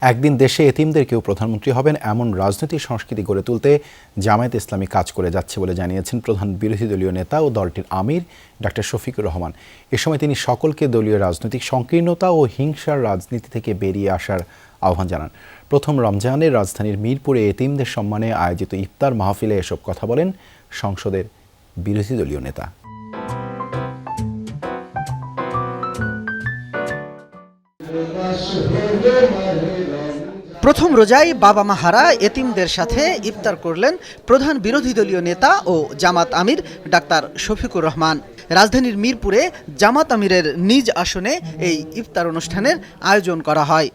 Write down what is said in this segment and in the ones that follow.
একদিন দেশে এতিমদের কেউ প্রধানমন্ত্রী হবেন এমন রাজনৈতিক সংস্কৃতি গড়ে তুলতে জামায়াতে ইসলামী কাজ করে যাচ্ছে বলে জানিয়েছেন প্রধান বিরোধী দলীয় নেতা ও দলটির আমির ডক্টর শফিকুর রহমান। এ সময় তিনি সকলকে দলীয় রাজনৈতিক সংকীর্ণতা ও হিংসার রাজনীতি থেকে বেরিয়ে আসার আহ্বান জানান। প্রথম রমজানে রাজধানীর মিরপুরে এতিমদের সম্মানে আয়োজিত ইফতার মাহফিলে এসব কথা বলেন সংসদের বিরোধী দলীয় নেতা। প্রথম রোজায় বাবা মা হারা এতিমদের সাথে ইফতার করলেন প্রধান বিরোধী দলীয় নেতা ও জামাত আমির ডাক্তার শফিকুর রহমান। রাজধানীর মিরপুরে জামাত আমিরের নিজ আসনে এই ইফতার অনুষ্ঠানের আয়োজন করা হয়।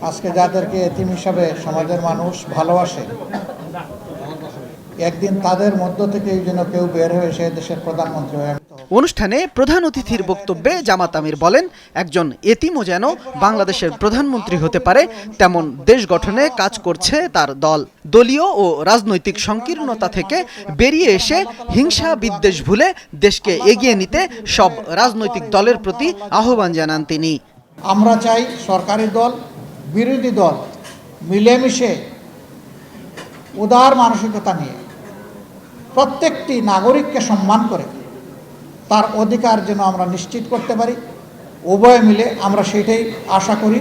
আজকে যাদেরকে এতিম হিসাবে সমাজের মানুষ ভালোবাসে, একদিন তাদের মধ্য থেকে যেন কেউ বের হয়ে সে দেশের প্রধানমন্ত্রী হয়। অনুষ্ঠানে প্রধান অতিথির বক্তব্যে জামাত আমির বলেন, একজন এতিমও যেন বাংলাদেশের প্রধানমন্ত্রী হতে পারে তেমন দেশ গঠনে কাজ করছে তার দল। দলীয় ও রাজনৈতিক সংকীর্ণতা থেকে বেরিয়ে এসে হিংসা বিদ্বেষ ভুলে দেশকে এগিয়ে নিতে সব রাজনৈতিক দলের প্রতি আহ্বান জানান তিনি। আমরা চাই সরকারি দল বিরোধী দল মিলেমিশে উদার মানসিকতা নিয়ে প্রত্যেকটি নাগরিককে সম্মান করে তার অধিকার যেন আমরা নিশ্চিত করতে পারি। উভয় মিলে আমরা সেটাই আশা করি।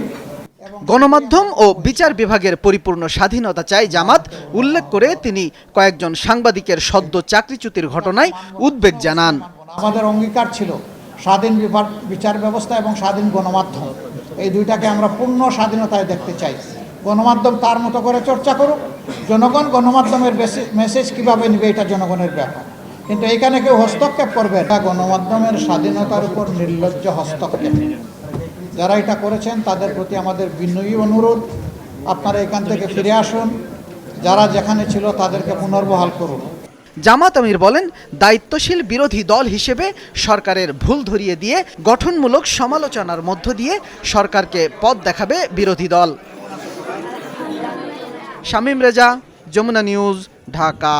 গণমাধ্যম ও বিচার বিভাগের পরিপূর্ণ স্বাধীনতা চায় জামাত উল্লেখ করে তিনি কয়েকজন সাংবাদিকের সদ্য চাকরিচ্যুতির ঘটনায় উদ্বেগ জানান। আমাদের অঙ্গীকার ছিল স্বাধীন বিচার ব্যবস্থা এবং স্বাধীন গণমাধ্যম, এই দুইটাকে আমরা পূর্ণ স্বাধীনতায় দেখতে চাই। গণমাধ্যম তার মতো করে চর্চা করুক, জনগণ গণমাধ্যমের মেসেজ কীভাবে নেবে এটা জনগণের ব্যাপার, কিন্তু এখানে কেউ হস্তক্ষেপ করবে এটা গণমাধ্যমের স্বাধীনতার উপর নির্লজ্জ হস্তক্ষেপ। যারা এটা করেছেন তাদের প্রতি আমাদের বিনয়ী অনুরোধ, আপনারা এখান থেকে ফিরে আসুন, যারা যেখানে ছিল তাদেরকে পুনর্বহাল করুন। জামাত আমির বলেন, দায়িত্বশীল বিরোধী দল হিসেবে সরকারের ভুল ধরিয়ে দিয়ে গঠনমূলক সমালোচনার মধ্য দিয়ে সরকারকে পথ দেখাবে বিরোধী দল। শামীম রেজা, যমুনা নিউজ, ঢাকা।